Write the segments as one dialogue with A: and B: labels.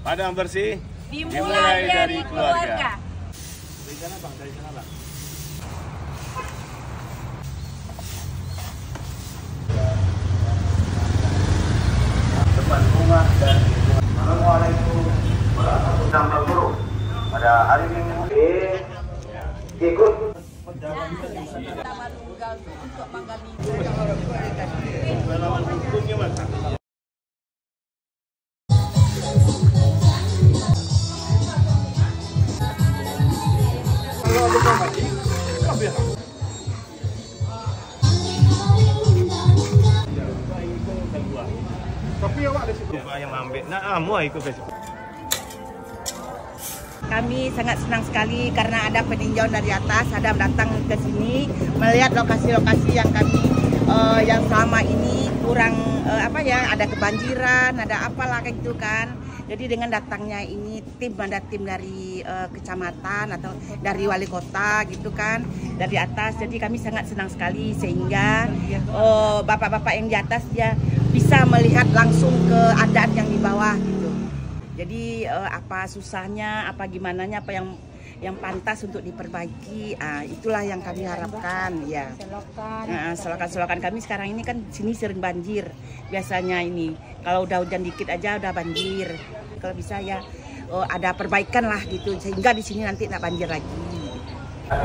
A: Padang bersih
B: dimulai dari keluarga.
A: Dari sana bang, dari sana bang. Depan rumah dan Assalamualaikum warahmatullahi wabarakatuh. Pada hari Minggu ikut pengalaman hukumnya mas. Tapi awak ada situ yang ambil. Nah, mau ikut besok.
C: Kami sangat senang sekali karena ada peninjauan dari atas, ada datang ke sini melihat lokasi-lokasi yang kami yang selama ini kurang ada kebanjiran, ada apalah kayak gitu kan. Jadi dengan datangnya ini ada tim dari kecamatan atau dari wali kota gitu kan dari atas. Jadi kami sangat senang sekali sehingga bapak-bapak yang di atas dia bisa melihat langsung keadaan yang di bawah gitu. Jadi apa susahnya, apa gimananya, apa yang pantas untuk diperbaiki, itulah yang kami harapkan ya. Selokan kami sekarang ini kan sini sering banjir biasanya ini. Kalau udah hujan dikit aja udah banjir. Kalau bisa ya ada perbaikan lah gitu sehingga di sini nanti nggak banjir lagi.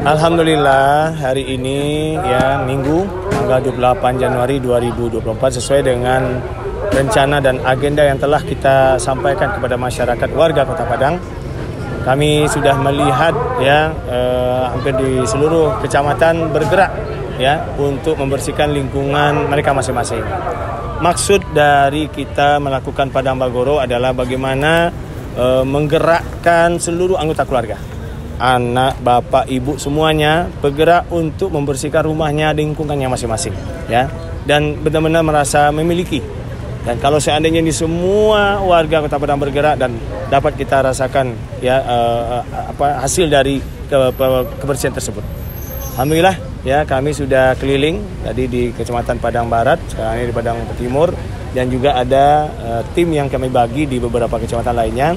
D: Alhamdulillah hari ini ya Minggu tanggal 28 Januari 2024 sesuai dengan rencana dan agenda yang telah kita sampaikan kepada masyarakat warga Kota Padang. Kami sudah melihat ya hampir di seluruh kecamatan bergerak ya untuk membersihkan lingkungan mereka masing-masing. Maksud dari kita melakukan Padang Bagoro adalah bagaimana menggerakkan seluruh anggota keluarga. Anak, bapak, ibu semuanya bergerak untuk membersihkan rumahnya, lingkungannya masing-masing ya. Dan benar-benar merasa memiliki. Dan kalau seandainya di semua warga Kota Padang bergerak dan dapat kita rasakan ya hasil dari kebersihan tersebut. Alhamdulillah ya kami sudah keliling tadi di Kecamatan Padang Barat, sekarang ini di Padang Timur dan juga ada tim yang kami bagi di beberapa kecamatan lainnya.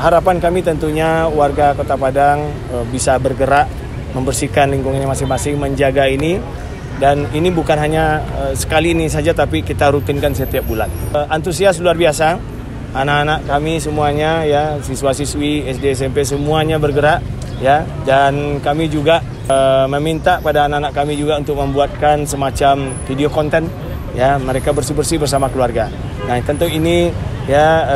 D: Harapan kami tentunya warga Kota Padang bisa bergerak membersihkan lingkungannya masing-masing, menjaga ini. Dan ini bukan hanya sekali ini saja, tapi kita rutinkan setiap bulan. Antusias luar biasa, anak-anak kami semuanya ya, siswa-siswi SD SMP semuanya bergerak ya. Dan kami juga meminta pada anak-anak kami juga untuk membuatkan semacam video konten ya, mereka bersih-bersih bersama keluarga. Nah tentu ini ya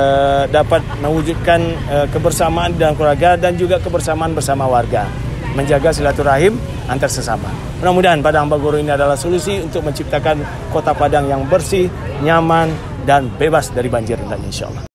D: dapat mewujudkan kebersamaan dalam keluarga dan juga kebersamaan bersama warga, menjaga silaturahim antar sesama. Mudah-mudahan Padang Bagoro ini adalah solusi untuk menciptakan Kota Padang yang bersih, nyaman, dan bebas dari banjir, insya Allah.